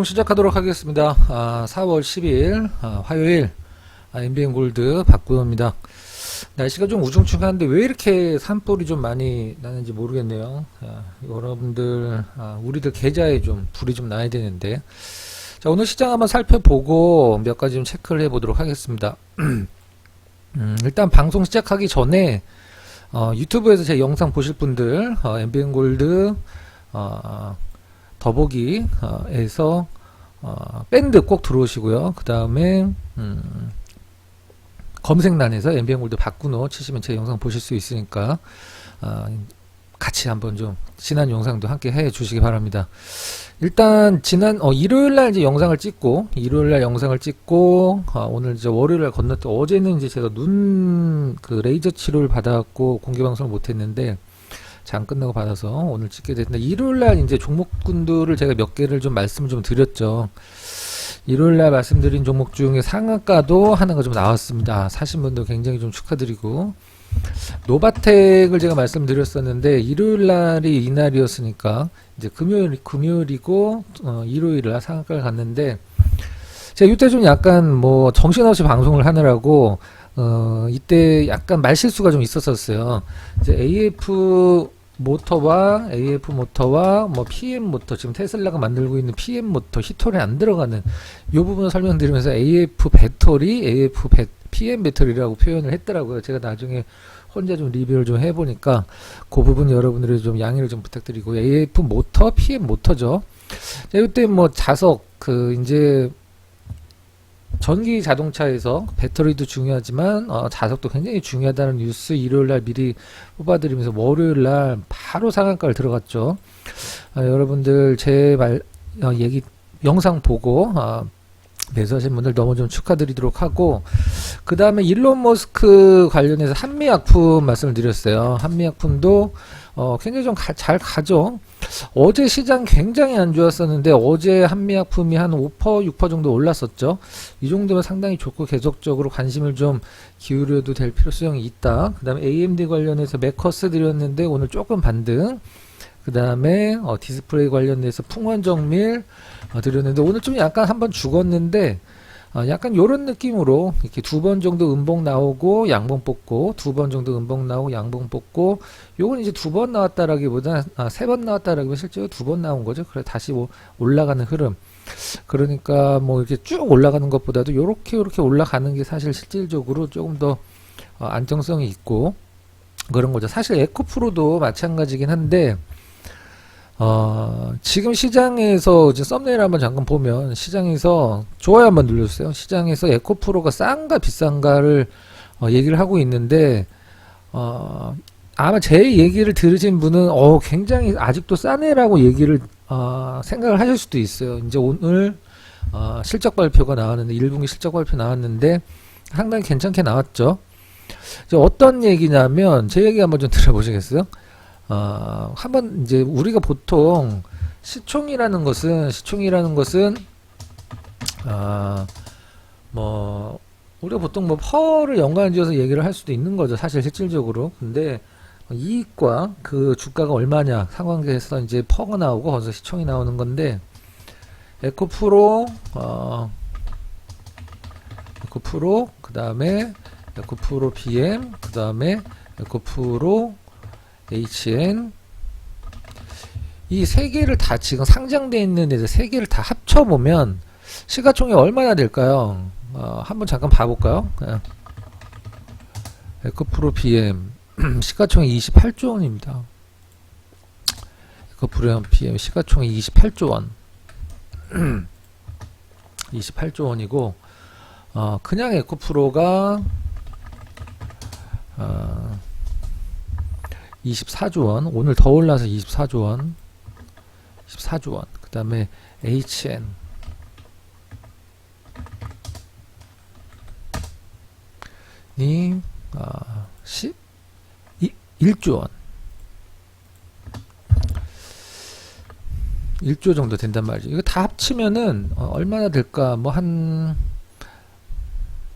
시작하도록 하겠습니다. 4월 10일 화요일 MBN 골드 박구호입니다. 날씨가 좀 우중충한데 왜 이렇게 산불이 좀 많이 나는지 모르겠네요. 여러분들 우리들 계좌에 좀 불이 좀 나야 되는데, 자, 오늘 시장 한번 살펴보고 몇 가지 좀 체크를 해보도록 하겠습니다. 일단 방송 시작하기 전에 유튜브에서 제 영상 보실 분들 MBN 골드 더보기에서 밴드 꼭 들어오시고요. 그 다음에 검색란에서 MBN 골드 박구호 치시면 제 영상 보실 수 있으니까 같이 한번 좀 지난 영상도 함께 해 주시기 바랍니다. 일단 지난 일요일날 이제 영상을 찍고 오늘 이제 월요일날 건너뛰 어제는 이제 제가 눈 레이저 치료를 받아갖고 공개 방송을 못했는데 장 끝나고 받아서 오늘 찍게 됐는데, 일요일날 이제 종목군들을 제가 몇 개를 좀 말씀을 좀 드렸죠. 일요일날 말씀드린 종목 중에 상한가도 하나가 좀 나왔습니다. 사신 분들 굉장히 좀 축하드리고, 노바텍을 제가 말씀드렸었는데 일요일날이 이날이었으니까 이제 금요일이고 일요일날 상한가를 갔는데, 제가 이때 좀 약간 뭐 정신없이 방송을 하느라고 이때 약간 말실수가 좀 있었었어요. 이제 AF 모터와 뭐 PM 모터, 지금 테슬라가 만들고 있는 PM 모터 히터리 안 들어가는 이 부분을 설명드리면서 PM 배터리라고 표현을 했더라고요. 제가 나중에 혼자 좀 리뷰를 좀 해보니까 그 부분 여러분들이 좀 양해를 좀 부탁드리고, AF 모터, PM 모터죠. 자, 이때 뭐 자석 이제 전기 자동차에서 배터리도 중요하지만 자석도 굉장히 중요하다는 뉴스 일요일날 미리 뽑아드리면서 월요일날 바로 상한가를 들어갔죠. 여러분들 제 얘기 영상 보고 매수하신 분들 너무 좀 축하드리도록 하고, 그 다음에 일론 머스크 관련해서 한미약품 말씀을 드렸어요. 한미약품도 굉장히 좀 잘 가죠. 어제 시장 굉장히 안 좋았었는데 어제 한미약품이 한 5%, 6% 정도 올랐었죠. 이 정도면 상당히 좋고 계속적으로 관심을 좀 기울여도 될 필요성이 있다. 그 다음에 AMD 관련해서 메커스 드렸는데 오늘 조금 반등. 그 다음에 디스플레이 관련해서 풍원정밀 드렸는데 오늘 좀 약간 한번 죽었는데, 약간 요런 느낌으로 이렇게 두 번 정도 음봉 나오고 양봉 뽑고, 두 번 정도 음봉 나오고 양봉 뽑고, 요건 이제 두 번 나왔다라기보다 세 번 나왔다라기보다 실제로 두 번 나온 거죠. 그래 다시 뭐 올라가는 흐름. 그러니까 뭐 이렇게 쭉 올라가는 것보다도 요렇게 올라가는 게 사실 실질적으로 조금 더 안정성이 있고 그런 거죠. 사실 에코프로도 마찬가지긴 한데, 지금 시장에서 이제 썸네일 한번 잠깐 보면, 시장에서 좋아요 한번 눌러주세요. 시장에서 에코프로가 싼가 비싼가를 얘기를 하고 있는데, 아마 제 얘기를 들으신 분은 굉장히 아직도 싸네라고 얘기를 생각을 하실 수도 있어요. 이제 오늘 실적 발표가 나왔는데, 1분기 실적 발표 나왔는데 상당히 괜찮게 나왔죠. 이제 어떤 얘기냐면, 제 얘기 한번 좀 들어보시겠어요? 한번 이제 우리가 보통 시총이라는 것은 뭐 우리가 보통 뭐 퍼를 연관지어서 얘기를 할 수도 있는 거죠, 사실 실질적으로. 근데 이익과 그 주가가 얼마냐 상관계에서 이제 퍼가 나오고 거기서 시총이 나오는 건데, 에코프로 그 다음에 에코프로 BM, 그 다음에 에코프로 HN, 이 세 개를 다 지금 상장되어 있는 애들 세 개를 다 합쳐보면 시가총액이 얼마나 될까요? 한번 잠깐 봐볼까요? 에코프로 BM 시가총액 28조 원입니다. 에코프로 BM 시가총액 28조 원. 28조 원이고, 그냥 에코프로가 24조 원, 오늘 더 올라서 24조 원. 그 다음에 HN 이 1조 원, 1조 정도 된단 말이죠. 이거 다 합치면은 얼마나 될까? 뭐 한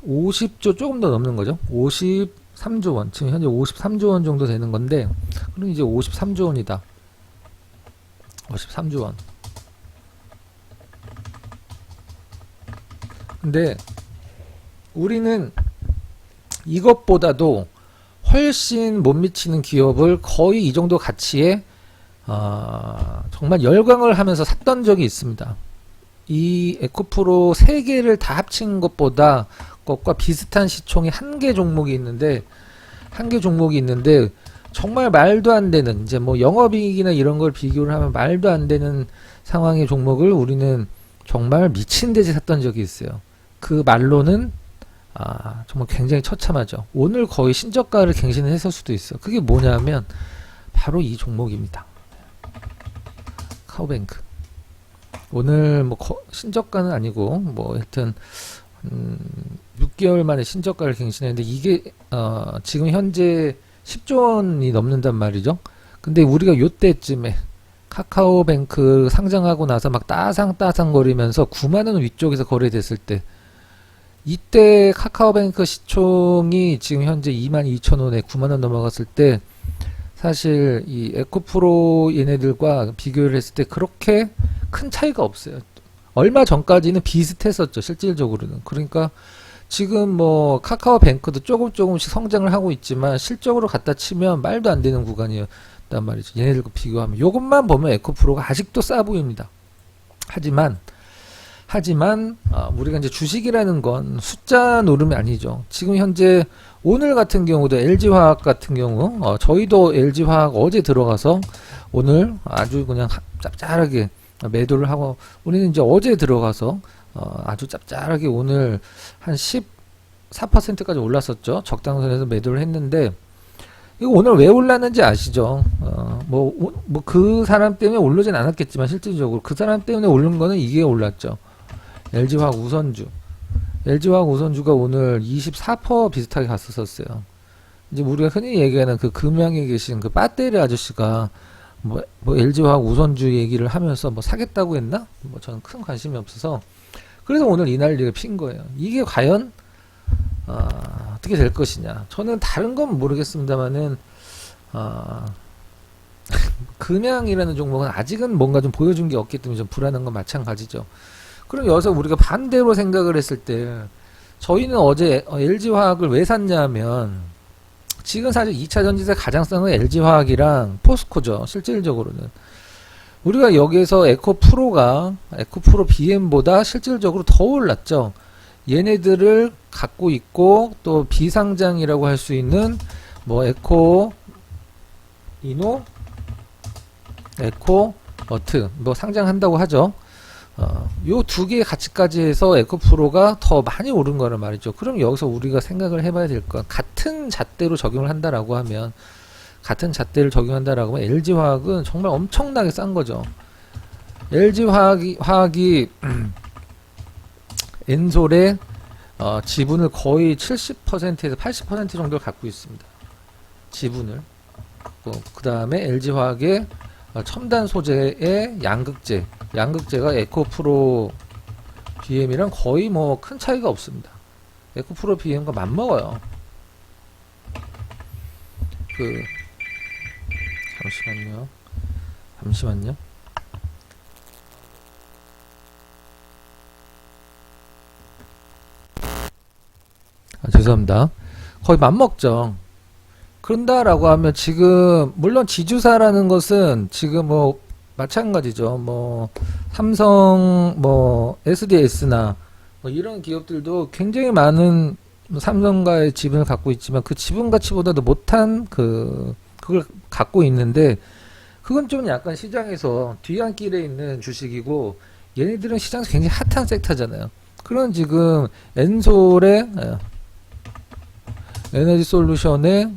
50조 조금 더 넘는 거죠. 53조 원. 지금 현재 53조 원 정도 되는 건데, 그럼 이제 53조 원이다. 53조 원. 근데 우리는 이것보다도 훨씬 못 미치는 기업을 거의 이 정도 가치에 정말 열광을 하면서 샀던 적이 있습니다. 이 에코프로 3개를 다 합친 것보다 것과 비슷한 시총이 한 개 종목이 있는데 정말 말도 안 되는, 이제 뭐 영업이익이나 이런 걸 비교를 하면 말도 안 되는 상황의 종목을 우리는 정말 미친 듯이 샀던 적이 있어요. 그 말로는 정말 굉장히 처참하죠. 오늘 거의 신저가를 갱신했을 수도 있어요. 그게 뭐냐면 바로 이 종목입니다. 카오뱅크. 오늘 뭐 신저가는 아니고 뭐 하여튼 6개월 만에 신저가를 갱신했는데 이게 지금 현재 10조 원이 넘는단 말이죠. 근데 우리가 요때쯤에 카카오뱅크 상장하고 나서 막 따상따상거리면서 9만원 위쪽에서 거래됐을 때, 이때 카카오뱅크 시총이 지금 현재 22,000원에 9만원 넘어갔을 때 사실 이 에코프로 얘네들과 비교를 했을 때 그렇게 큰 차이가 없어요. 얼마 전까지는 비슷했었죠, 실질적으로는. 그러니까 지금 뭐 카카오뱅크도 조금씩 성장을 하고 있지만 실적으로 갖다 치면 말도 안 되는 구간이었단 말이죠. 얘네들과 비교하면. 이것만 보면 에코프로가 아직도 싸 보입니다. 하지만 우리가 이제 주식이라는 건 숫자 노름이 아니죠. 지금 현재 오늘 같은 경우도 LG화학 같은 경우 저희도 LG화학 어제 들어가서 오늘 아주 그냥 짭짤하게 매도를 하고, 우리는 이제 어제 들어가서 아주 짭짤하게 오늘 한 14%까지 올랐었죠. 적당선에서 매도를 했는데, 이거 오늘 왜 올랐는지 아시죠? 그 사람 때문에 오르진 않았겠지만 실질적으로 그 사람 때문에 오른 거는 이게 올랐죠. LG화학 우선주가 오늘 24% 비슷하게 갔었어요. 이제 우리가 흔히 얘기하는 그 금양에 계신 그 배터리 아저씨가 뭐 LG화학 우선주 얘기를 하면서 뭐 사겠다고 했나? 뭐 저는 큰 관심이 없어서, 그래서 오늘 이 난리가 핀 거예요. 이게 과연 어떻게 될 것이냐. 저는 다른 건 모르겠습니다만은 금양이라는 종목은 아직은 뭔가 좀 보여준 게 없기 때문에 좀 불안한 건 마찬가지죠. 그럼 여기서 우리가 반대로 생각을 했을 때, 저희는 어제 LG화학을 왜 샀냐면, 지금 사실 2차 전지세 가장 싼 건 LG화학이랑 포스코죠. 실질적으로는 우리가 여기에서 에코프로 BM보다 실질적으로 더 올랐죠. 얘네들을 갖고 있고 또 비상장이라고 할 수 있는 뭐 에코이노, 에코어트 뭐 상장한다고 하죠. 요 두 개의 가치까지 해서 에코프로가 더 많이 오른 거란 말이죠. 그럼 여기서 우리가 생각을 해봐야 될 건, 같은 잣대로 적용을 한다라고 하면 LG화학은 정말 엄청나게 싼 거죠. LG화학이 엔솔의 지분을 거의 70%에서 80% 정도를 갖고 있습니다. 지분을. 그 다음에 LG화학의 첨단 소재의 양극재가 에코프로 BM이랑 거의 뭐 큰 차이가 없습니다. 에코프로 BM과 맞먹어요. 잠시만요. 죄송합니다. 거의 맞먹죠. 그런다라고 하면 지금 물론 지주사라는 것은 지금 뭐 마찬가지죠. 뭐 삼성, 뭐 SDS나 뭐 이런 기업들도 굉장히 많은 삼성가의 지분을 갖고 있지만 그 지분 가치보다도 못한 그걸 갖고 있는데, 그건 좀 약간 시장에서 뒤안길에 있는 주식이고, 얘네들은 시장에서 굉장히 핫한 섹터잖아요. 그런 지금 엔솔의 에너지솔루션의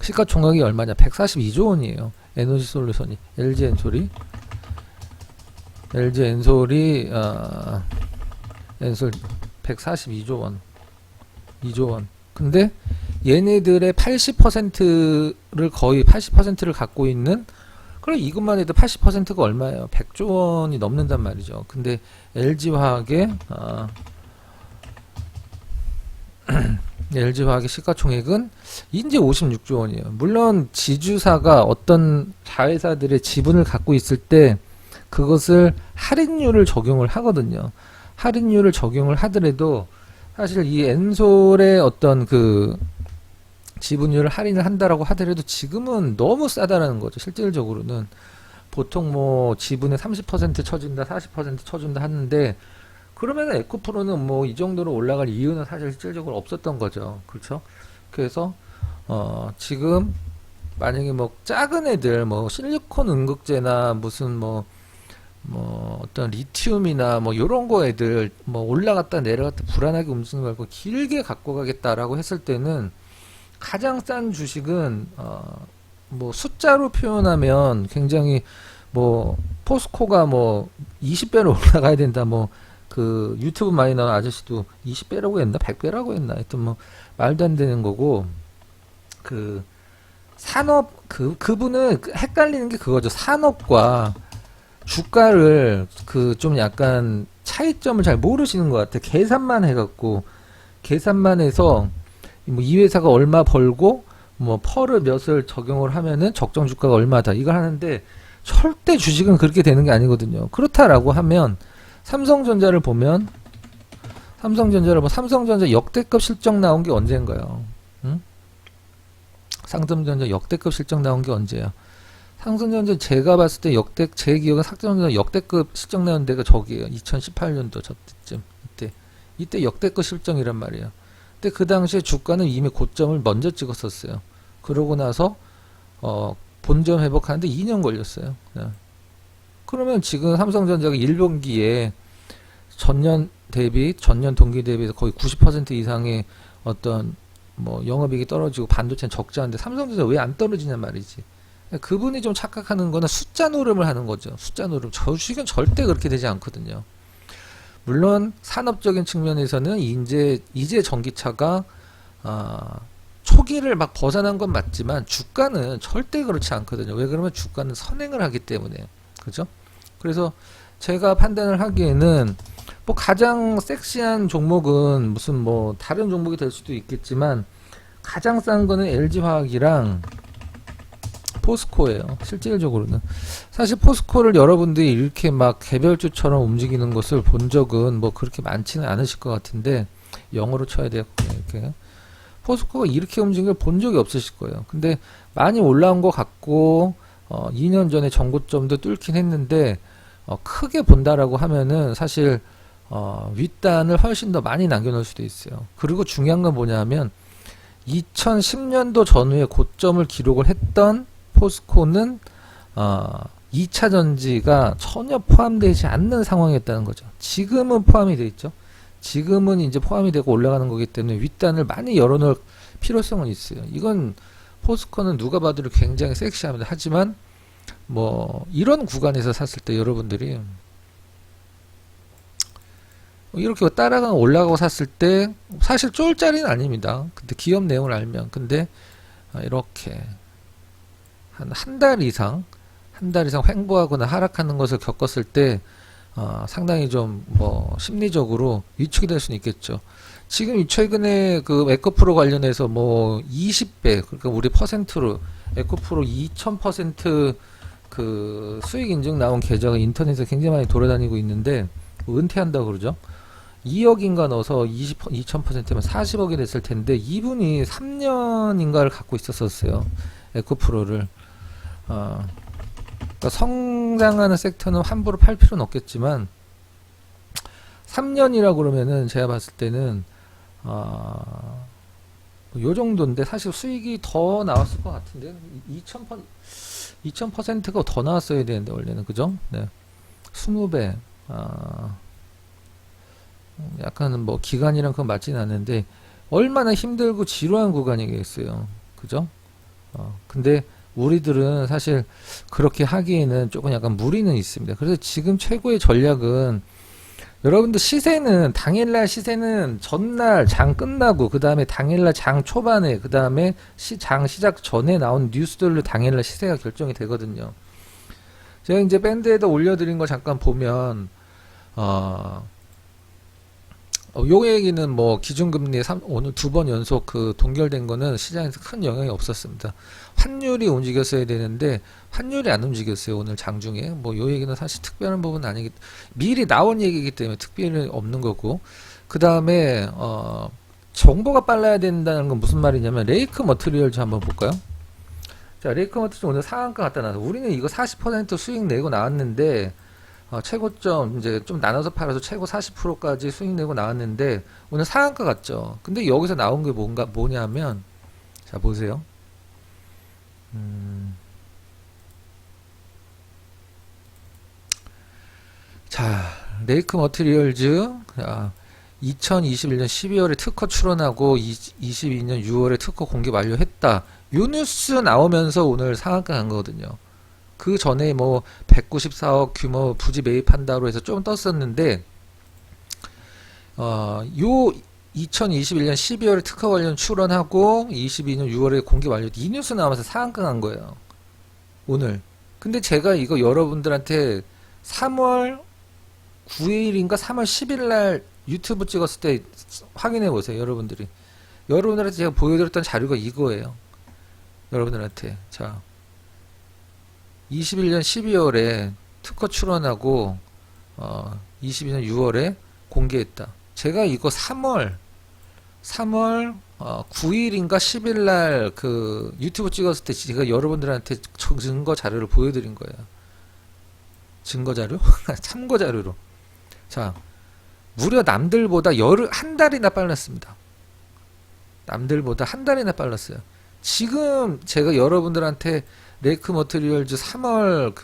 시가총액이 얼마냐? 142조 원이에요. 에너지솔루션이, LG엔솔이 엔솔 142조 원, 2조 원. 근데 얘네들의 80%를 거의 80%를 갖고 있는, 그럼 이것만 해도 80%가 얼마예요? 100조 원이 넘는단 말이죠. 근데 LG화학의 LG화학의 시가총액은 이제 56조 원이에요. 물론 지주사가 어떤 자회사들의 지분을 갖고 있을 때 그것을 할인율을 적용을 하거든요. 할인율을 적용을 하더라도 사실 이 엔솔의 어떤 그 지분율을 할인을 한다라고 하더라도 지금은 너무 싸다라는 거죠. 실질적으로는 보통 뭐 지분의 30% 쳐준다, 40% 쳐준다 하는데 그러면 에코프로는 뭐 이 정도로 올라갈 이유는 사실 실질적으로 없었던 거죠. 그렇죠? 그래서 지금 만약에 뭐 작은 애들 뭐 실리콘 응급제나 무슨 뭐 어떤 리튬이나 뭐 요런 거 애들 뭐 올라갔다 내려갔다 불안하게 움직이는 말고 길게 갖고 가겠다라고 했을 때는 가장 싼 주식은 뭐 숫자로 표현하면 굉장히 뭐 포스코가 뭐 20배로 올라가야 된다 뭐 그 유튜브 많이 나온 아저씨도 20배라고 했나 100배라고 했나 하여튼 뭐 말도 안 되는 거고 그 산업 그분은 헷갈리는 게 그거죠. 산업과 주가를 그 좀 약간 차이점을 잘 모르시는 것 같아. 계산만 해갖고 계산만 해서 뭐 이 회사가 얼마 벌고 뭐 퍼를 몇을 적용을 하면은 적정 주가가 얼마다 이걸 하는데 절대 주식은 그렇게 되는 게 아니거든요. 그렇다라고 하면 삼성전자를 보면 삼성전자 역대급 실적 나온 게 언제인가요? 응? 삼성전자 역대급 실적 나온 게 언제야? 삼성전자 제가 봤을 때 제 기억은 삼성전자 역대급 실적 나온 데가 저기예요. 2018년도 저때쯤 이때 역대급 실적이란 말이에요. 근데 그 당시에 주가는 이미 고점을 먼저 찍었었어요. 그러고 나서 본점 회복하는데 2년 걸렸어요. 그러면 지금 삼성전자가 1분기에 전년 동기 대비해서 거의 90% 이상의 어떤 뭐 영업이익이 떨어지고 반도체는 적자인데 삼성전자 왜 안 떨어지냔 말이지. 그분이 좀 착각하는 거는 숫자 노름을 하는 거죠. 숫자 노름. 저 주식은 절대 그렇게 되지 않거든요. 물론 산업적인 측면에서는 이제 전기차가 초기를 막 벗어난 건 맞지만 주가는 절대 그렇지 않거든요. 왜 그러면 주가는 선행을 하기 때문에. 그죠? 그래서 제가 판단을 하기에는 뭐 가장 섹시한 종목은 무슨 뭐 다른 종목이 될 수도 있겠지만 가장 싼 거는 LG화학이랑 포스코예요. 실질적으로는 사실 포스코를 여러분들이 이렇게 막 개별주처럼 움직이는 것을 본 적은 뭐 그렇게 많지는 않으실 것 같은데 영어로 쳐야 돼요. 이렇게 포스코가 이렇게 움직이는 걸 본 적이 없으실 거예요. 근데 많이 올라온 것 같고 2년 전에 전고점도 뚫긴 했는데 크게 본다라고 하면은 사실 윗단을 훨씬 더 많이 남겨놓을 수도 있어요. 그리고 중요한 건 뭐냐면 2010년도 전후에 고점을 기록을 했던 포스코는 2차 전지가 전혀 포함되지 않는 상황이었다는 거죠. 지금은 포함이 되어 있죠. 지금은 이제 포함이 되고 올라가는 거기 때문에 윗단을 많이 열어놓을 필요성은 있어요. 이건 포스코는 누가 봐도 굉장히 섹시합니다. 하지만 뭐 이런 구간에서 샀을 때 여러분들이 이렇게 따라가 올라가고 샀을 때 사실 쫄짜리는 아닙니다. 근데 기업 내용을 알면 근데 이렇게 한 달 이상 횡보하거나 하락하는 것을 겪었을 때 상당히 좀 뭐 심리적으로 위축이 될 수는 있겠죠. 지금 이 최근에 그 에코프로 관련해서 뭐 20배 그러니까 우리 퍼센트로 에코프로 2000% 그 수익 인증 나온 계좌가 인터넷에 굉장히 많이 돌아다니고 있는데 은퇴한다고 그러죠. 2억인가 넣어서 2000%면 40억이 됐을 텐데 이분이 3년인가를 갖고 있었어요. 에코프로를. 그러니까 성장하는 섹터는 함부로 팔 필요는 없겠지만 3년이라고 그러면은 제가 봤을 때는 요 정도인데 사실 수익이 더 나왔을 것 같은데 2000%가 더 나왔어야 되는데 원래는 그죠? 네. 20배 약간 뭐 기간이랑 그건 맞지는 않는데 얼마나 힘들고 지루한 구간이겠어요. 그죠? 근데 우리들은 사실 그렇게 하기에는 조금 약간 무리는 있습니다. 그래서 지금 최고의 전략은 여러분들 당일날 시세는 전날 장 끝나고 그 다음에 당일날 장 초반에 그 다음에 장 시작 전에 나온 뉴스들로 당일날 시세가 결정이 되거든요. 제가 이제 밴드에다 올려드린 거 잠깐 보면 요 얘기는 뭐 기준금리 오늘 두 번 연속 그 동결된 거는 시장에서 큰 영향이 없었습니다. 환율이 움직였어야 되는데 환율이 안 움직였어요. 오늘 장중에. 뭐 요 얘기는 사실 특별한 부분은 아니기, 미리 나온 얘기이기 때문에 특별히 없는 거고. 그 다음에 정보가 빨라야 된다는 건 무슨 말이냐면 레이크 머트리얼즈 한번 볼까요? 자, 레이크 머트리얼즈 오늘 상한가 갖다 놔서 우리는 이거 40% 수익 내고 나왔는데 최고점 이제 좀 나눠서 팔아서 최고 40%까지 수익 내고 나왔는데 오늘 상한가 같죠. 근데 여기서 나온 게 뭐냐면 자 보세요. 자, 레이크 머티리얼즈 2021년 12월에 특허 출원하고 22년 6월에 특허 공개 완료했다. 요 뉴스 나오면서 오늘 상한가 간 거거든요. 그 전에 뭐 194억 규모 부지 매입한다로 해서 좀 떴었는데 요 2021년 12월에 특허 관련 출원하고 22년 6월에 공개 완료 이 뉴스 나오면서 상한가 간 거예요. 오늘. 근데 제가 이거 여러분들한테 3월 9일인가 3월 10일 날 유튜브 찍었을 때 확인해 보세요. 여러분들한테 제가 보여드렸던 자료가 이거예요. 여러분들한테. 자, 21년 12월에 특허 출원하고 22년 6월에 공개했다. 제가 이거 3월 9일인가 10일 날 그 유튜브 찍었을 때 제가 여러분들한테 증거 자료를 보여드린 거예요. 증거 자료? 참고 자료로. 자, 무려 남들보다 한 달이나 빨랐습니다. 남들보다 한 달이나 빨랐어요. 지금 제가 여러분들한테 레이크 머티리얼즈 3월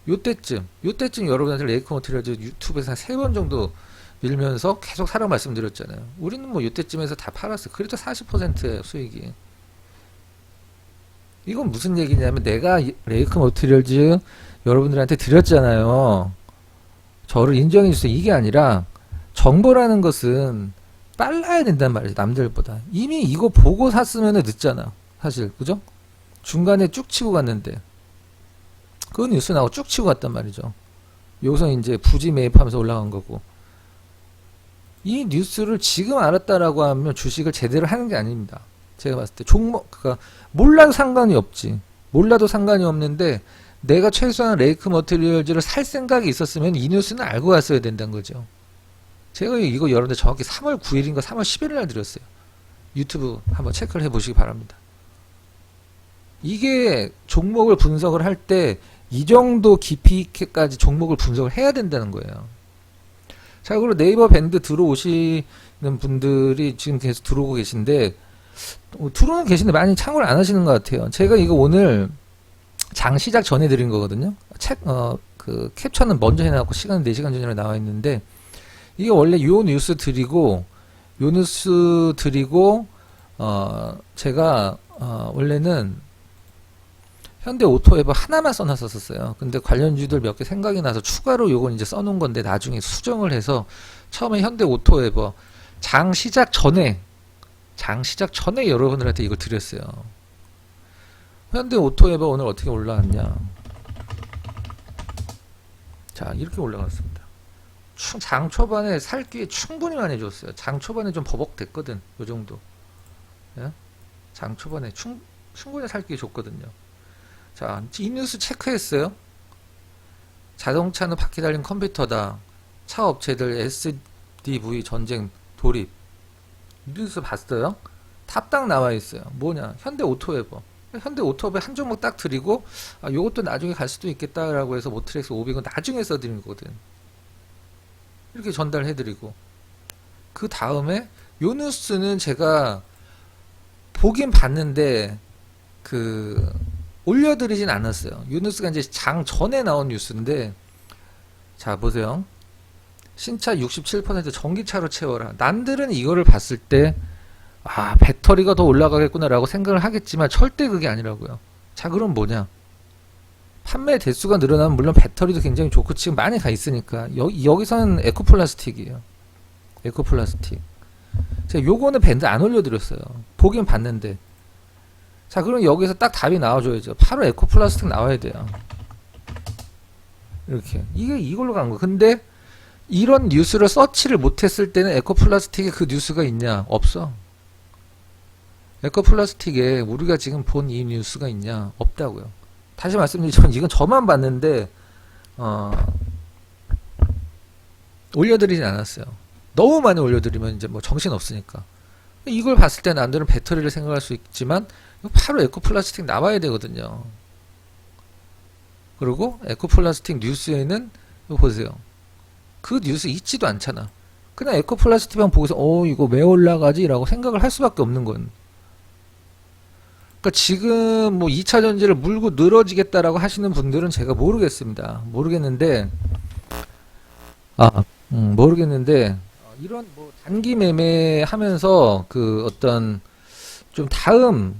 요때쯤 여러분한테 레이크 머티리얼즈 유튜브에서 한 3번 정도 밀면서 계속 사라고 말씀드렸잖아요. 우리는 뭐 요때쯤에서 다 팔았어. 그래도 40%예요, 수익이. 이건 무슨 얘기냐면 내가 레이크 머티리얼즈 여러분들한테 드렸잖아요. 저를 인정해 주세요. 이게 아니라 정보라는 것은 빨라야 된단 말이죠. 남들보다. 이미 이거 보고 샀으면 늦잖아. 사실. 그죠? 중간에 쭉 치고 갔는데 그 뉴스 나오고 쭉 치고 갔단 말이죠. 여기서 이제 부지 매입하면서 올라간 거고. 이 뉴스를 지금 알았다라고 하면 주식을 제대로 하는 게 아닙니다. 제가 봤을 때 그러니까 몰라도 상관이 없지. 몰라도 상관이 없는데 내가 최소한 레이크 머티리얼즈를 살 생각이 있었으면 이 뉴스는 알고 갔어야 된다는 거죠. 제가 이거 여러분들 정확히 3월 9일인가 3월 10일 날 드렸어요. 유튜브 한번 체크를 해보시기 바랍니다. 이게 종목을 분석을 할 때 이 정도 깊이 있게까지 종목을 분석을 해야 된다는 거예요. 자, 그리고 네이버 밴드 들어오시는 분들이 지금 계속 들어오고 계신데 들어오는 계신데 많이 참고를 안 하시는 것 같아요. 제가 이거 오늘 장 시작 전에 드린 거거든요. 그 캡처는 먼저 해놨고 시간은 4시간 전에 나와 있는데 이게 원래 요 뉴스 드리고 제가 원래는 현대오토웨버 하나만 써놨었어요. 근데 관련주들 몇 개 생각이 나서 추가로 요건 이제 써놓은 건데 나중에 수정을 해서 처음에 현대오토웨버 장 시작 전에 여러분들한테 이걸 드렸어요. 현대오토웨버 오늘 어떻게 올라왔냐. 자, 이렇게 올라갔습니다. 장 초반에 살 기회 충분히 많이 줬어요. 장 초반에 좀 버벅댔거든. 요 정도. 예? 장 초반에 충분히 살 기회 줬거든요. 자, 이 뉴스 체크했어요. 자동차는 바퀴 달린 컴퓨터다. 차 업체들 SDV 전쟁 돌입. 이 뉴스 봤어요? 탑딱 나와 있어요. 뭐냐? 현대오토웨버. 현대오토웨버 한 종목 딱 드리고 요것도 나중에 갈 수도 있겠다라고 해서 모트렉스 500은 나중에 써드린 거거든. 이렇게 전달해드리고 그 다음에 요 뉴스는 제가 보긴 봤는데 올려드리진 않았어요. 요 뉴스가 이제 장 전에 나온 뉴스인데 자 보세요. 신차 67% 전기차로 채워라. 남들은 이거를 봤을 때 배터리가 더 올라가겠구나 라고 생각을 하겠지만 절대 그게 아니라고요. 자, 그럼 뭐냐? 판매 대수가 늘어나면 물론 배터리도 굉장히 좋고 지금 많이 가 있으니까 여기서는 에코플라스틱이에요. 에코플라스틱. 제가 요거는 밴드 안 올려드렸어요. 보긴 봤는데. 자, 그럼 여기서 딱 답이 나와줘야죠. 바로 에코플라스틱 나와야 돼요. 이렇게. 이게 이걸로 간 거. 근데 이런 뉴스를 서치를 못했을 때는 에코플라스틱에 그 뉴스가 있냐? 없어. 에코플라스틱에 우리가 지금 본 이 뉴스가 있냐? 없다고요. 다시 말씀드리지만 이건 저만 봤는데 올려드리진 않았어요. 너무 많이 올려드리면 이제 뭐 정신 없으니까. 이걸 봤을 때 남들은 배터리를 생각할 수 있지만 바로 에코플라스틱 나와야 되거든요. 그리고 에코플라스틱 뉴스에는 이거 보세요. 그 뉴스 있지도 않잖아. 그냥 에코플라스틱만 보고서 이거 왜 올라가지? 라고 생각을 할 수밖에 없는 건. 그러니까 지금 뭐 2차 전지를 물고 늘어지겠다라고 하시는 분들은 제가 모르겠습니다. 모르겠는데 모르겠는데 이런 뭐 단기 매매 하면서 그 어떤 좀 다음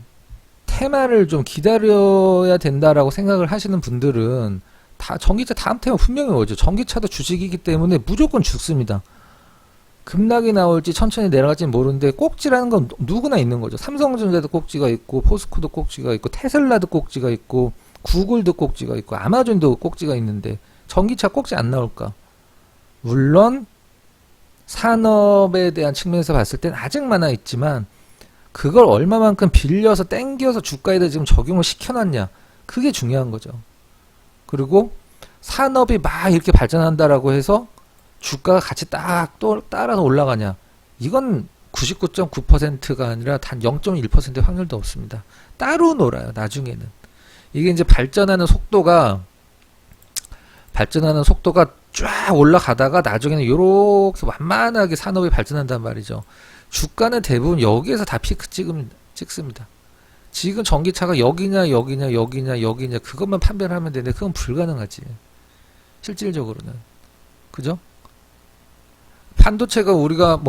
테마를 좀 기다려야 된다라고 생각을 하시는 분들은 다 전기차 다음 테마 분명히 오죠. 전기차도 주식이기 때문에 무조건 죽습니다. 급락이 나올지 천천히 내려갈지는 모르는데 꼭지라는 건 누구나 있는 거죠. 삼성전자도 꼭지가 있고 포스코도 꼭지가 있고 테슬라도 꼭지가 있고 구글도 꼭지가 있고 아마존도 꼭지가 있는데 전기차 꼭지 안 나올까? 물론 산업에 대한 측면에서 봤을 땐 아직 많아 있지만 그걸 얼마만큼 빌려서 땡겨서 주가에다 지금 적용을 시켜놨냐, 그게 중요한 거죠. 그리고 산업이 막 이렇게 발전한다라고 해서 주가가 같이 딱 또 따라서 올라가냐, 이건 99.9%가 아니라 단 0.1%의 확률도 없습니다. 따로 놀아요, 나중에는. 이게 이제 발전하는 속도가 쫙 올라가다가 나중에는 이렇게 완만하게 산업이 발전한단 말이죠. 주가는 대부분 여기에서 다 피크 찍습니다. 지금 전기차가 여기냐 그것만 판별을 하면 되는데 그건 불가능하지. 실질적으로는. 그죠? 반도체가 우리가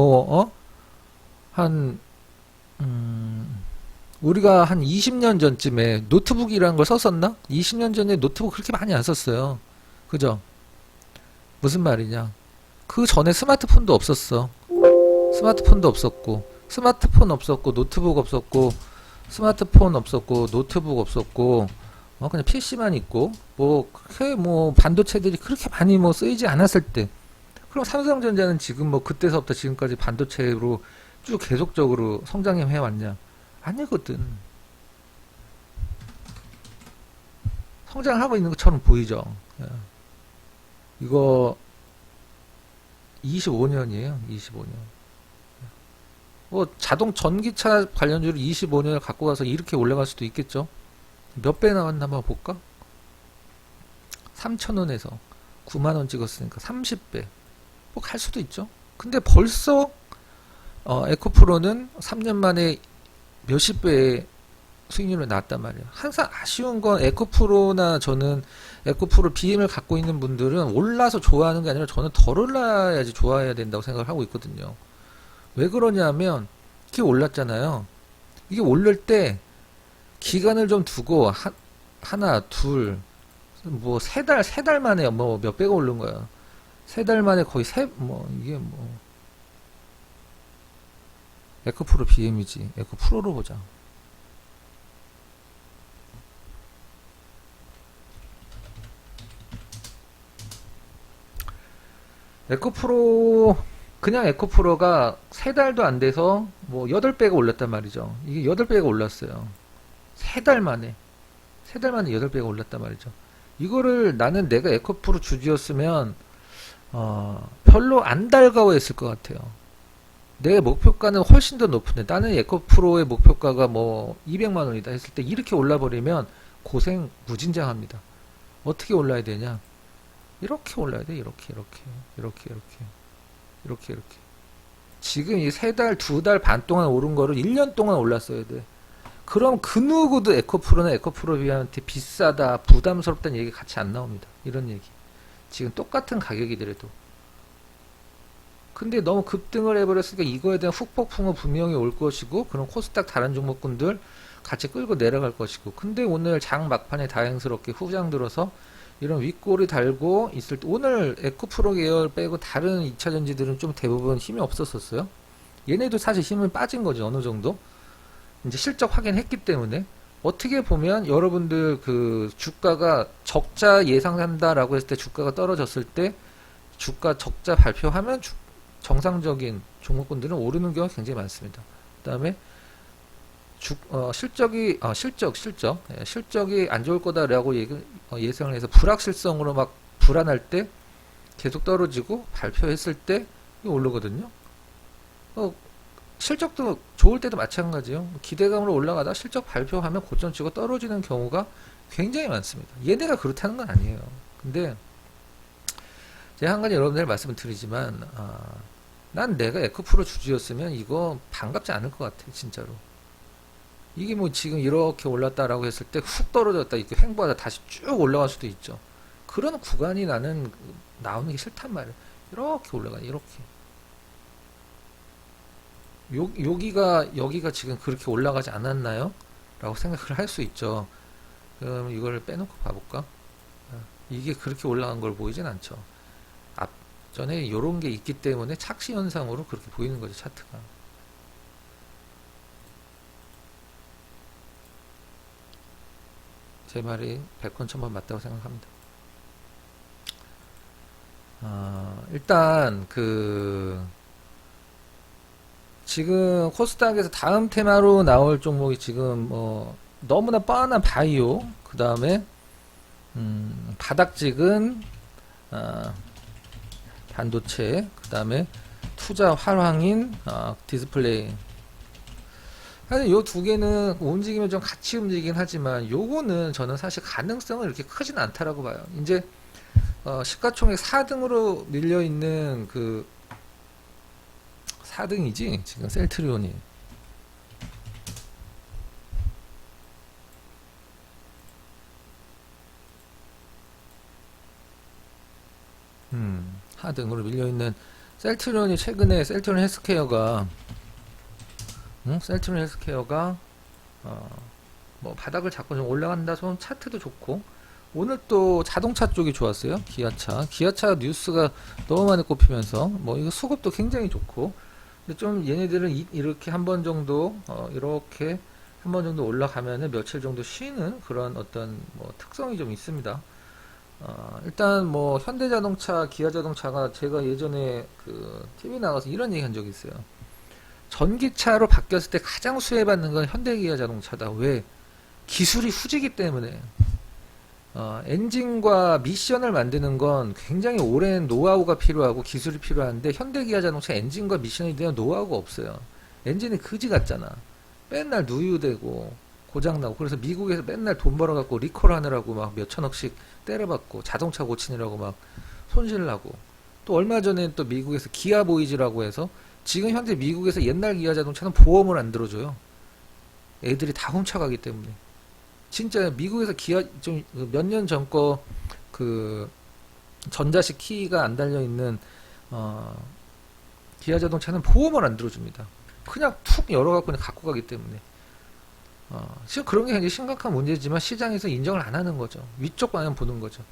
우리가 한 20년 전쯤에 노트북이라는 걸 썼었나? 20년 전에 노트북 그렇게 많이 안 썼어요. 그죠? 무슨 말이냐? 그 전에 스마트폰도 없었어. 스마트폰 없었고, 노트북 없었고, 스마트폰 없었고, 노트북 없었고, 그냥 PC만 있고, 그렇게 반도체들이 그렇게 많이 쓰이지 않았을 때, 그럼 삼성전자는 지금 그때서부터 지금까지 반도체로 쭉 계속적으로 성장해 왔냐? 아니거든. 성장하고 있는 것처럼 보이죠? 이거 25년이에요. 25년. 전기차 관련주를 25년을 갖고 가서 이렇게 올라갈 수도 있겠죠. 몇 배 나왔나 한번 볼까? 3,000원에서 9만원 찍었으니까 30배. 갈 수도 있죠. 근데 벌써 에코프로는 3년 만에 몇십 배의 수익률을 났단 말이에요. 항상 아쉬운 건 에코프로나 저는 에코프로 BM을 갖고 있는 분들은 올라서 좋아하는 게 아니라 저는 덜 올라야지 좋아해야 된다고 생각을 하고 있거든요. 왜 그러냐면 이렇게 올랐잖아요. 이게 오를 때 기간을 좀 두고 하나, 둘, 세 달 만에 몇 배가 오른 거야. 세 달 만에 거의 이게 에코프로 BM이지. 에코프로로 보자. 그냥 에코프로가 세 달도 안 돼서 8배가 올랐단 말이죠. 이게 8배가 올랐어요. 세 달 만에 8배가 올랐단 말이죠. 이거를 나는 내가 에코프로 주주였으면 별로 안 달가워했을 것 같아요. 내 목표가는 훨씬 더 높은데 나는 에코프로의 목표가가 200만원이다 했을 때 이렇게 올라버리면 고생 무진장합니다. 어떻게 올라야 되냐? 이렇게 올라야 돼. 이렇게. 지금 이 3달, 2달 반 동안 오른 거를 1년 동안 올랐어야 돼. 그럼 그 누구도 에코프로나 에코프로 비한테 비싸다, 부담스럽다는 얘기 같이 안 나옵니다. 이런 얘기. 지금 똑같은 가격이더라도. 근데 너무 급등을 해버렸으니까 이거에 대한 후폭풍은 분명히 올 것이고, 그럼 코스닥 다른 종목군들 같이 끌고 내려갈 것이고. 근데 오늘 장 막판에 다행스럽게 후장 들어서 이런 윗골이 달고 있을 때, 오늘 에코프로 계열 빼고 다른 2차전지들은 좀 대부분 힘이 없었었어요. 얘네도 사실 힘은 빠진 거죠. 어느 정도. 이제 실적 확인했기 때문에. 어떻게 보면 여러분들 그 주가가 적자 예상한다라고 했을 때 주가가 떨어졌을 때 주가 적자 발표하면 정상적인 종목군들은 오르는 경우가 굉장히 많습니다. 그 다음에 실적이 안 좋을 거다라고 예상을 해서 불확실성으로 막 불안할 때 계속 떨어지고 발표했을 때 오르거든요. 실적도 좋을 때도 마찬가지예요. 기대감으로 올라가다 실적 발표하면 고점 치고 떨어지는 경우가 굉장히 많습니다. 얘네가 그렇다는 건 아니에요. 근데 제가 한 가지 여러분들 말씀을 드리지만 난 내가 에코프로 주주였으면 이거 반갑지 않을 것 같아, 진짜로. 이게 뭐 지금 이렇게 올랐다라고 했을 때 훅 떨어졌다, 이렇게 횡보하다 다시 쭉 올라갈 수도 있죠. 그런 구간이 나는 나오는 게 싫단 말이에요. 이렇게 올라가, 이렇게. 여기가 지금 그렇게 올라가지 않았나요? 라고 생각을 할 수 있죠. 그럼 이걸 빼놓고 봐볼까? 이게 그렇게 올라간 걸 보이진 않죠. 앞전에 요런 게 있기 때문에 착시 현상으로 그렇게 보이는 거죠, 차트가. 제 말이 100번 1000번 맞다고 생각합니다. 일단 지금 코스닥에서 다음 테마로 나올 종목이 지금 너무나 뻔한 바이오, 그 다음에 바닥 찍은 반도체, 그 다음에 투자 활황인 디스플레이. 사실 요 두 개는 움직이면 좀 같이 움직이긴 하지만 요거는 저는 사실 가능성은 이렇게 크진 않다라고 봐요. 이제 시가총액 4등으로 밀려있는 4등이지 지금 셀트리온이. 하등으로 밀려있는 셀트리온이 최근에 셀트리온 헬스케어가 뭐 바닥을 잡고 좀 올라간다 손 차트도 좋고, 오늘 또 자동차 쪽이 좋았어요. 기아차 뉴스가 너무 많이 꼽히면서 뭐 이거 수급도 굉장히 좋고, 근데 좀 얘네들은 이렇게 한 번 정도 이렇게 한 번 정도 올라가면은 며칠 정도 쉬는 그런 어떤 뭐 특성이 좀 있습니다. 일단 뭐 현대자동차, 기아자동차가 제가 예전에 TV 나가서 이런 얘기 한 적이 있어요. 전기차로 바뀌었을 때 가장 수혜받는 건 현대기아자동차다. 왜? 기술이 후지기 때문에. 엔진과 미션을 만드는 건 굉장히 오랜 노하우가 필요하고 기술이 필요한데, 현대기아자동차 엔진과 미션에 대한 노하우가 없어요. 엔진이 그지 같잖아. 맨날 누유되고 고장나고, 그래서 미국에서 맨날 돈 벌어갖고 리콜 하느라고 막 몇천억씩 때려받고 자동차 고치느라고 막 손실나고, 또 얼마 전에 또 미국에서 기아 보이즈라고 해서 지금 현재 미국에서 옛날 기아 자동차는 보험을 안 들어줘요. 애들이 다 훔쳐가기 때문에. 진짜 미국에서 기아 좀 몇 년 전 거 전자식 키가 안 달려있는 기아 자동차는 보험을 안 들어줍니다. 그냥 툭 열어갖고 그냥 갖고 가기 때문에. 지금 그런 게 굉장히 심각한 문제지만 시장에서 인정을 안 하는 거죠. 위쪽 방향 보는 거죠.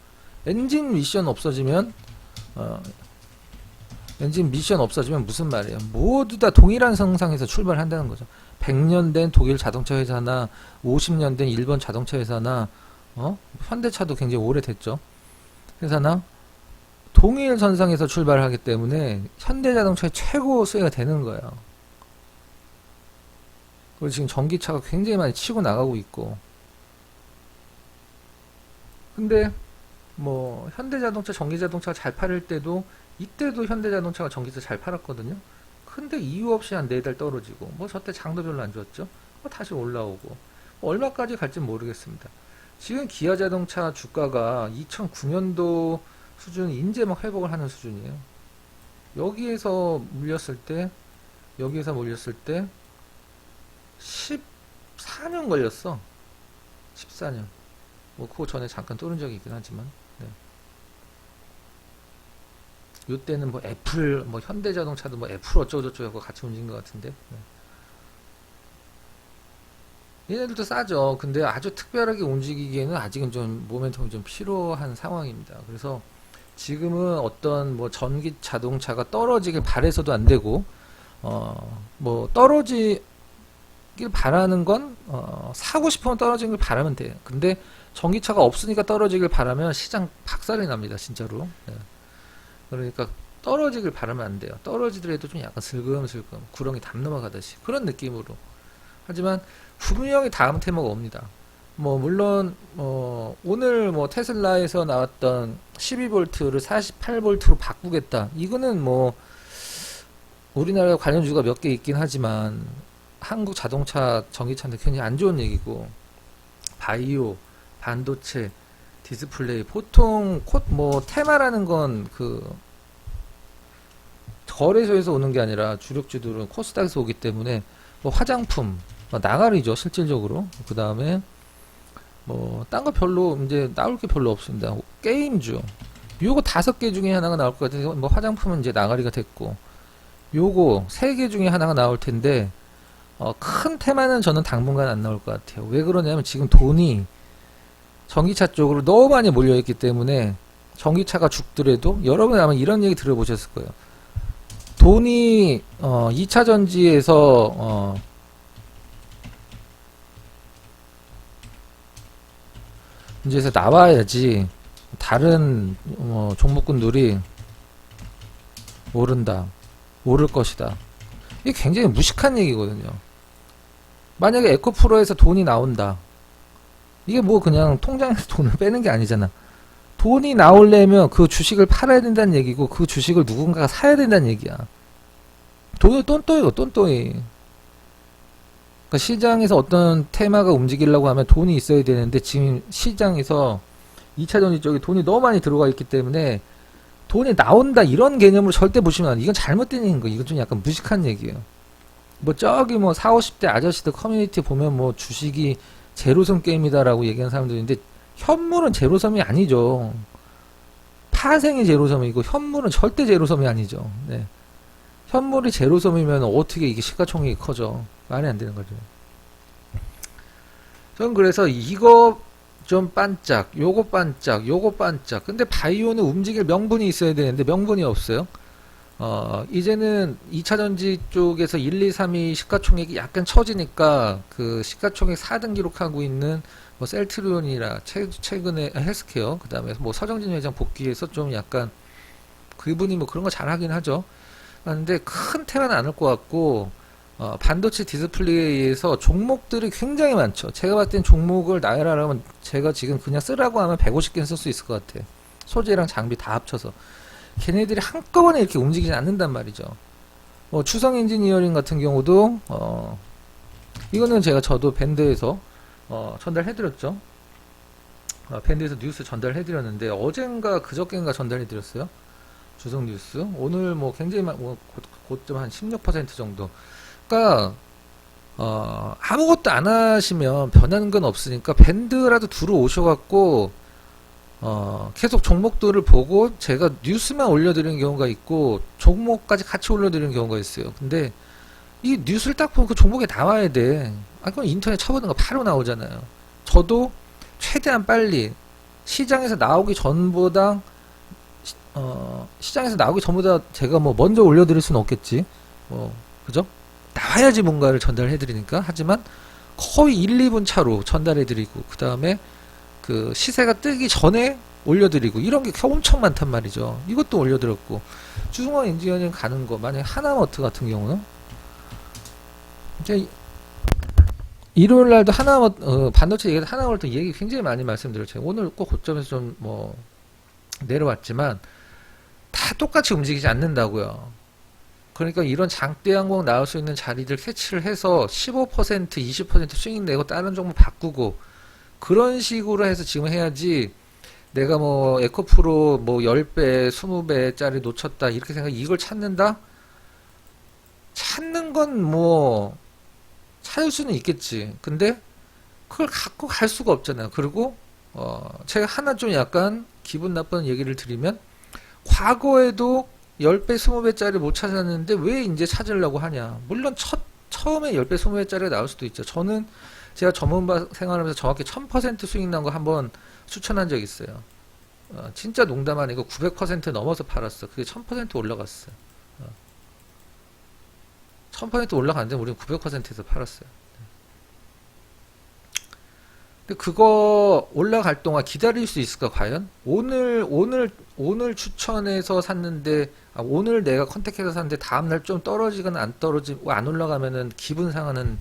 엔진 미션 없어지면 무슨 말이에요? 모두 다 동일한 성상에서 출발한다는 거죠. 100년 된 독일 자동차 회사나 50년 된 일본 자동차 회사나 현대차도 굉장히 오래됐죠. 회사나 동일 선상에서 출발하기 때문에 현대자동차의 최고 수혜가 되는 거예요. 그리고 지금 전기차가 굉장히 많이 치고 나가고 있고, 근데 뭐 현대자동차, 전기자동차가 잘 팔릴 때도 이때도 현대자동차가 전기차 잘 팔았거든요. 근데 이유 없이 한 4달 떨어지고, 뭐 저때 장도 별로 안 좋았죠. 뭐 다시 올라오고, 뭐 얼마까지 갈지 모르겠습니다. 지금 기아자동차 주가가 2009년도 수준 이제 막 회복을 하는 수준이에요. 여기에서 물렸을 때 14년 걸렸어. 14년. 뭐 그거 전에 잠깐 뚫은 적이 있긴 하지만, 네. 요때는 뭐 애플, 뭐 현대자동차도 뭐 애플 어쩌고저쩌고 하고 같이 움직인 것 같은데, 네. 얘네들도 싸죠. 근데 아주 특별하게 움직이기에는 아직은 좀 모멘텀이 좀 필요한 상황입니다. 그래서 지금은 어떤 뭐 전기 자동차가 떨어지길 바래서도 안 되고, 뭐 떨어지길 바라는 건 사고 싶으면 떨어지길 바라면 돼요. 근데 전기차가 없으니까 떨어지길 바라면 시장 박살이 납니다, 진짜로. 네. 그러니까 떨어지길 바라면 안 돼요. 떨어지더라도 좀 약간 슬금슬금 구렁이 담 넘어가듯이 그런 느낌으로. 하지만 분명히 다음 테마가 옵니다. 뭐 물론 오늘 뭐 테슬라에서 나왔던 12V를 48V로 바꾸겠다. 이거는 뭐 우리나라 관련주가 몇 개 있긴 하지만 한국 자동차 전기차한테 굉장히 안 좋은 얘기고, 바이오, 반도체, 디스플레이, 보통 뭐 테마라는 건 그 거래소에서 오는 게 아니라 주력주들은 코스닥에서 오기 때문에 뭐 화장품, 뭐 나가리죠 실질적으로. 그 다음에 뭐 딴 거 별로 이제 나올 게 별로 없습니다. 게임주, 요거 5개 중에 하나가 나올 것 같아서 뭐 화장품은 이제 나가리가 됐고, 요거 3개 중에 하나가 나올 텐데 큰 테마는 저는 당분간 안 나올 것 같아요. 왜 그러냐면 지금 돈이 전기차 쪽으로 너무 많이 몰려있기 때문에, 전기차가 죽더라도 여러분 아마 이런 얘기 들어보셨을 거예요. 돈이 2차 전지에서 이제서 나와야지 다른 종목군들이 오른다, 오를 것이다. 이게 굉장히 무식한 얘기거든요. 만약에 에코프로에서 돈이 나온다, 이게 뭐 그냥 통장에서 돈을 빼는 게 아니잖아. 돈이 나오려면 그 주식을 팔아야 된다는 얘기고, 그 주식을 누군가가 사야 된다는 얘기야. 돈이 똔똔이고 똔똔이. 그러니까 시장에서 어떤 테마가 움직이려고 하면 돈이 있어야 되는데, 지금 시장에서 2차 전지 쪽에 돈이 너무 많이 들어가 있기 때문에 돈이 나온다 이런 개념으로 절대 보시면 안 돼. 이건 잘못된 얘기인 거예요. 이건 좀 약간 무식한 얘기예요. 뭐 저기 뭐 40, 50대 아저씨들 커뮤니티 보면 뭐 주식이 제로섬 게임이다라고 얘기하는 사람들이 있는데, 현물은 제로섬이 아니죠. 파생이 제로섬이고 현물은 절대 제로섬이 아니죠. 네. 현물이 제로섬이면 어떻게 이게 시가총액이 커져? 말이 안 되는 거죠. 저는 그래서 이거 좀 반짝, 요거 반짝, 요거 반짝. 근데 바이오는 움직일 명분이 있어야 되는데 명분이 없어요. 이제는 2차전지 쪽에서 1, 2, 3위 시가총액이 약간 처지니까 그 시가총액 4등 기록하고 있는 뭐 셀트리온이라 최근에 헬스케어, 그 다음에 뭐 서정진 회장 복귀해서 좀 약간 그분이 뭐 그런 거 잘하긴 하죠. 근데 큰 테마는 않을 것 같고, 반도체 디스플레이에서 종목들이 굉장히 많죠. 제가 봤을 땐 종목을 나열하려면 제가 지금 그냥 쓰라고 하면 150개는 쓸 수 있을 것 같아요. 소재랑 장비 다 합쳐서. 걔네들이 한꺼번에 이렇게 움직이지 않는단 말이죠. 추성 엔지니어링 같은 경우도 이거는 저도 밴드에서 전달해드렸죠. 밴드에서 뉴스 전달해드렸는데, 어젠가 그저께인가 전달해드렸어요. 주성 뉴스. 오늘 뭐 굉장히 고점 한 16% 정도. 그러니까 아무것도 안 하시면 변하는 건 없으니까 밴드라도 들어오셔갖고 계속 종목들을 보고, 제가 뉴스만 올려드리는 경우가 있고 종목까지 같이 올려드리는 경우가 있어요. 근데 이 뉴스를 딱 보면 그 종목에 나와야 돼. 그럼 인터넷 쳐보는 거 바로 나오잖아요. 저도 최대한 빨리 시장에서 나오기 전보다 제가 뭐 먼저 올려드릴 수는 없겠지. 그죠? 나와야지 뭔가를 전달해드리니까. 하지만 거의 1, 2분 차로 전달해드리고, 그 다음에 그 시세가 뜨기 전에 올려드리고, 이런 게 엄청 많단 말이죠. 이것도 올려드렸고, 주승원 엔지니어링 가는 거, 만약에 하나머트 같은 경우는 이제 일요일 날도 반도체 얘기, 하나머트 얘기 굉장히 많이 말씀드렸죠. 오늘 꼭 고점에서 좀 뭐 내려왔지만 다 똑같이 움직이지 않는다고요. 그러니까 이런 장대 항공 나올 수 있는 자리들 캐치를 해서 15%, 20% 스윙 내고 다른 종목 바꾸고, 그런 식으로 해서 지금 해야지, 내가 뭐 에코프로 뭐 10배, 20배짜리 놓쳤다 이렇게 생각, 이걸 찾는다? 찾는 건 뭐 찾을 수는 있겠지. 근데 그걸 갖고 갈 수가 없잖아요. 그리고 제가 하나 좀 약간 기분 나쁜 얘기를 드리면, 과거에도 10배, 20배짜리 못 찾았는데 왜 이제 찾으려고 하냐. 물론 처음에 10배, 20배짜리가 나올 수도 있죠. 제가 전문가 생활하면서 정확히 1000% 수익 난 거 한번 추천한 적 있어요. 진짜 농담 아니고 900% 넘어서 팔았어. 그게 1000% 올라갔어요. 1000% 올라갔는데 우리는 900%에서 팔았어요. 근데 그거 올라갈 동안 기다릴 수 있을까, 과연? 오늘 추천해서 샀는데, 오늘 내가 컨택해서 샀는데, 다음날 좀 떨어지거나 안 올라가면은 기분 상하는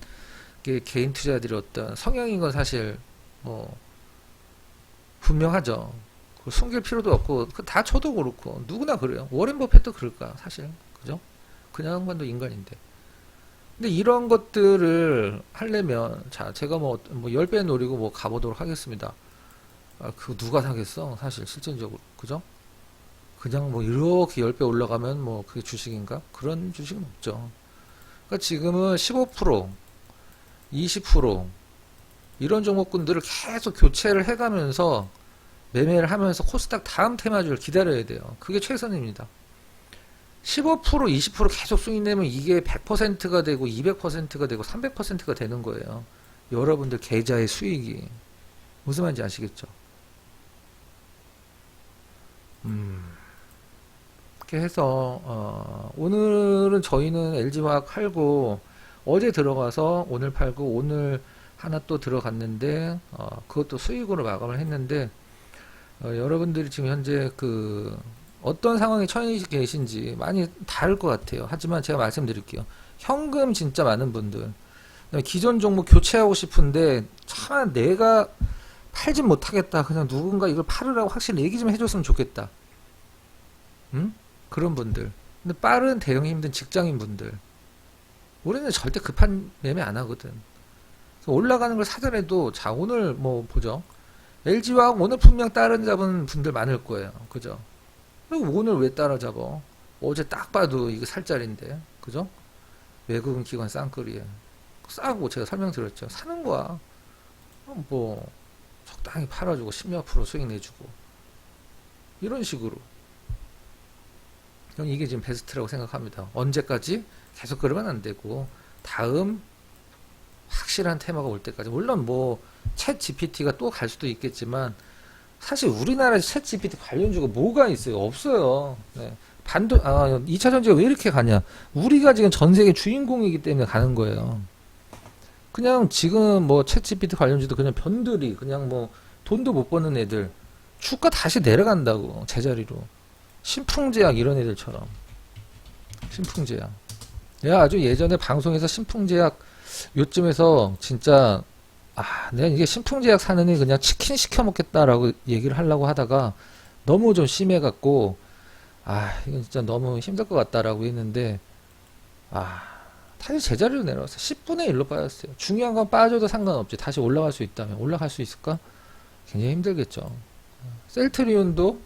게 개인 투자들이 어떤 성향인 건 사실, 뭐, 분명하죠. 그걸 숨길 필요도 없고, 다 저도 그렇고, 누구나 그래요. 워렌 버핏도 그럴까, 사실. 그죠? 그냥 양반도 인간인데. 근데 이런 것들을 하려면, 자, 제가 뭐 10배 노리고 뭐 가보도록 하겠습니다. 그거 누가 사겠어? 사실, 실질적으로. 그죠? 그냥 뭐 이렇게 10배 올라가면 뭐 그게 주식인가? 그런 주식은 없죠. 그러니까 지금은 15%, 20% 이런 종목군들을 계속 교체를 해가면서 매매를 하면서 코스닥 다음 테마주를 기다려야 돼요. 그게 최선입니다. 15%, 20% 계속 수익 내면 이게 100%가 되고 200%가 되고 300%가 되는 거예요. 여러분들 계좌의 수익이. 무슨 말인지 아시겠죠? 이렇게 해서 오늘은 저희는 LG화학 팔고 어제 들어가서 오늘 팔고 오늘 하나 또 들어갔는데 그것도 수익으로 마감을 했는데 여러분들이 지금 현재 그 어떤 상황에 처해 계신지 많이 다를 것 같아요. 하지만 제가 말씀드릴게요. 현금 진짜 많은 분들, 그다음에 기존 종목 교체하고 싶은데 참 내가 팔진 못하겠다. 그냥 누군가 이걸 팔으라고 확실히 얘기 좀 해줬으면 좋겠다. 응? 그런 분들. 근데 빠른 대응이 힘든 직장인 분들. 우리는 절대 급한 매매 안 하거든. 그래서 올라가는 걸 사더라도 자 오늘 뭐 보죠. LG화학 오늘 분명 따라잡은 분들 많을 거예요. 그죠? 오늘 왜 따라잡아? 어제 딱 봐도 이거 살 자리인데. 그죠? 외국인 기관 쌍끌이에. 싸고 제가 설명드렸죠. 사는 거야. 뭐 적당히 팔아주고 10몇 프로 수익 내주고 이런 식으로. 저는 이게 지금 베스트라고 생각합니다. 언제까지? 계속 그러면 안 되고 다음 확실한 테마가 올 때까지. 물론 뭐 챗 GPT가 또 갈 수도 있겠지만 사실 우리나라에 챗 GPT 관련주가 뭐가 있어요? 없어요. 네. 2차 전지가 왜 이렇게 가냐? 우리가 지금 전 세계 주인공이기 때문에 가는 거예요. 그냥 지금 뭐 챗 GPT 관련주도 그냥 변들이 그냥 뭐 돈도 못 버는 애들 주가 다시 내려간다고 제자리로. 신풍제약 이런 애들처럼. 신풍제약. 내가 아주 예전에 방송에서 신풍제약 요쯤에서 진짜 내가 이게 신풍제약 사느니 그냥 치킨 시켜 먹겠다라고 얘기를 하려고 하다가 너무 좀 심해갖고 이건 진짜 너무 힘들 것 같다라고 했는데 다시 제자리로 내려왔어요. 10분의 1로 빠졌어요. 중요한 건 빠져도 상관없지. 다시 올라갈 수 있다면 올라갈 수 있을까? 굉장히 힘들겠죠. 셀트리온도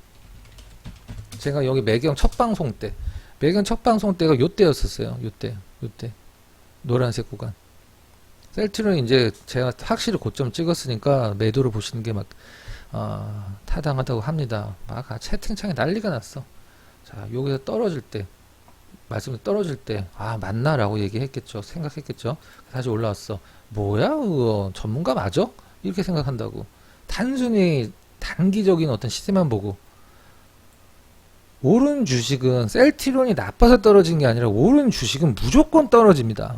제가 여기 매경 첫 방송 때가 요때였었어요. 요때 노란색 구간. 셀트리온 이제 제가 확실히 고점 찍었으니까 매도를 보시는 게 막 타당하다고 합니다. 막 채팅창에 난리가 났어. 자, 여기서 떨어질 때 맞나라고 얘기했겠죠. 생각했겠죠. 다시 올라왔어. 뭐야 그거 전문가 맞아? 이렇게 생각한다고. 단순히 단기적인 어떤 시세만 보고. 오른 주식은 셀트리온이 나빠서 떨어진 게 아니라 오른 주식은 무조건 떨어집니다.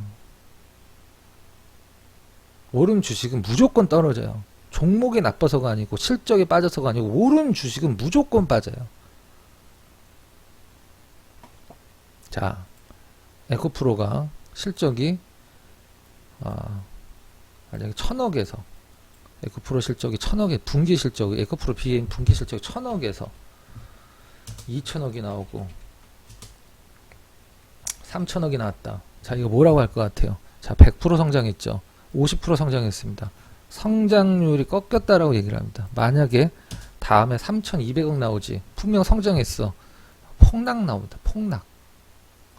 오른 주식은 무조건 떨어져요. 종목이 나빠서가 아니고 실적이 빠져서가 아니고 오른 주식은 무조건 빠져요. 자, 에코프로가 실적이 만약에 1000억에서 에코프로 실적이 1000억에 분기 실적이 에코프로 BM 분기 실적이 1000억에서 2000억이 나오고 3000억이 나왔다. 자, 이거 뭐라고 할 것 같아요? 자, 100% 성장했죠. 50% 성장했습니다. 성장률이 꺾였다라고 얘기를 합니다. 만약에 다음에 3200억 나오지. 분명 성장했어. 폭락 나옵니다. 폭락.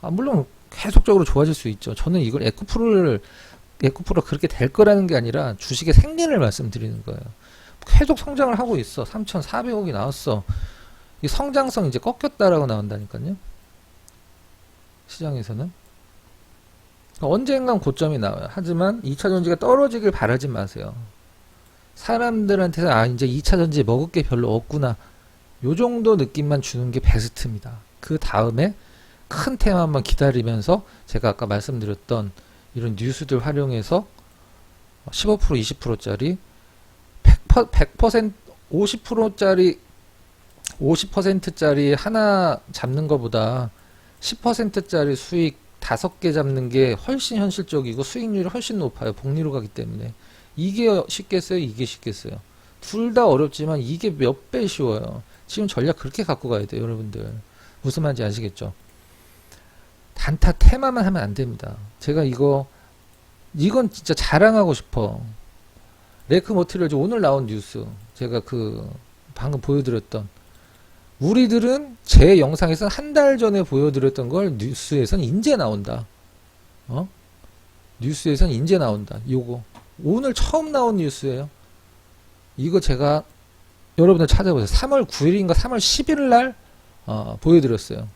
물론 계속적으로 좋아질 수 있죠. 저는 이걸 에코프로가 그렇게 될 거라는 게 아니라 주식의 생리를 말씀드리는 거예요. 계속 성장을 하고 있어. 3400억이 나왔어. 이 성장성 이제 꺾였다라고 나온다니까요. 시장에서는. 언젠간 고점이 나와요. 하지만 2차 전지가 떨어지길 바라지 마세요. 사람들한테는 이제 2차 전지 먹을 게 별로 없구나. 요 정도 느낌만 주는 게 베스트입니다. 그 다음에 큰 테마만 기다리면서 제가 아까 말씀드렸던 이런 뉴스들 활용해서 15% 20%짜리 100% 50%짜리 50%짜리 하나 잡는 것보다 10%짜리 수익 5개 잡는 게 훨씬 현실적이고 수익률이 훨씬 높아요. 복리로 가기 때문에. 이게 쉽겠어요? 이게 쉽겠어요? 둘 다 어렵지만 이게 몇 배 쉬워요. 지금 전략 그렇게 갖고 가야 돼요, 여러분들. 무슨 말인지 아시겠죠? 단타 테마만 하면 안 됩니다. 제가 이건 진짜 자랑하고 싶어. 레크 머티리얼즈 오늘 나온 뉴스. 제가 방금 보여드렸던. 우리들은 제 영상에서 한 달 전에 보여드렸던 걸 뉴스에선 인제 나온다. 뉴스에선 인제 나온다. 요거. 오늘 처음 나온 뉴스예요. 이거 제가 여러분들 찾아보세요. 3월 9일인가 3월 11일 날 보여드렸어요.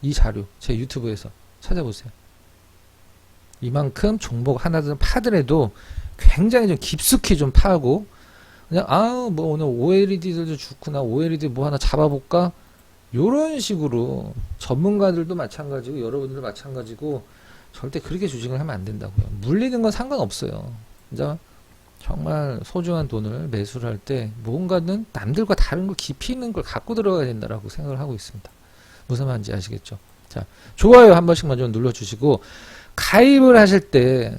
이 자료 제 유튜브에서 찾아보세요. 이만큼 종목 하나든 파더라도 굉장히 좀 깊숙이 좀 파고 그냥 뭐 오늘 OLED들도 좋구나, OLED 뭐 하나 잡아볼까, 요런 식으로 전문가들도 마찬가지고 여러분들도 마찬가지고 절대 그렇게 주식을 하면 안 된다고요. 물리는 건 상관없어요. 진짜 정말 소중한 돈을 매수를 할 때 뭔가는 남들과 다른 걸 깊이 있는 걸 갖고 들어가야 된다라고 생각을 하고 있습니다. 무슨 말인지 아시겠죠? 자, 좋아요 한 번씩만 좀 눌러주시고, 가입을 하실 때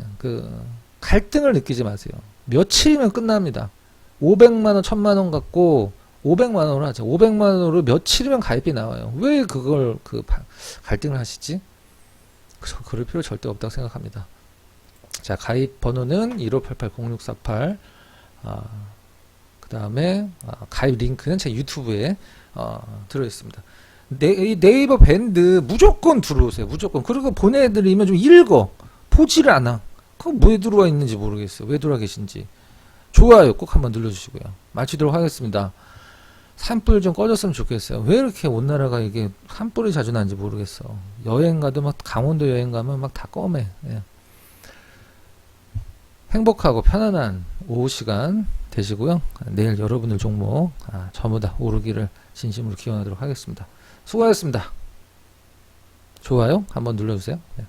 갈등을 느끼지 마세요. 며칠이면 끝납니다. 500만원, 1000만원 갖고 500만원으로 하죠. 500만원으로 며칠이면 가입이 나와요. 왜 그걸 갈등을 하시지? 그럴 필요 절대 없다고 생각합니다. 자, 가입 번호는 1588-0648. 그 다음에 가입 링크는 제 유튜브에 들어있습니다. 네이버 밴드 무조건 들어오세요. 무조건. 그리고 보내드리면 좀 읽어. 보지를 않아. 그럼 왜 들어와 있는지 모르겠어요. 왜 들어와 계신지. 좋아요 꼭 한번 눌러주시고요. 마치도록 하겠습니다. 산불 좀 꺼졌으면 좋겠어요. 왜 이렇게 온 나라가 이게 산불이 자주 나는지 모르겠어. 여행 가도 막 강원도 여행 가면 막 다 검해. 예. 행복하고 편안한 오후 시간 되시고요. 내일 여러분들 종목 전부 다 오르기를 진심으로 기원하도록 하겠습니다. 수고하셨습니다. 좋아요 한번 눌러주세요. 네.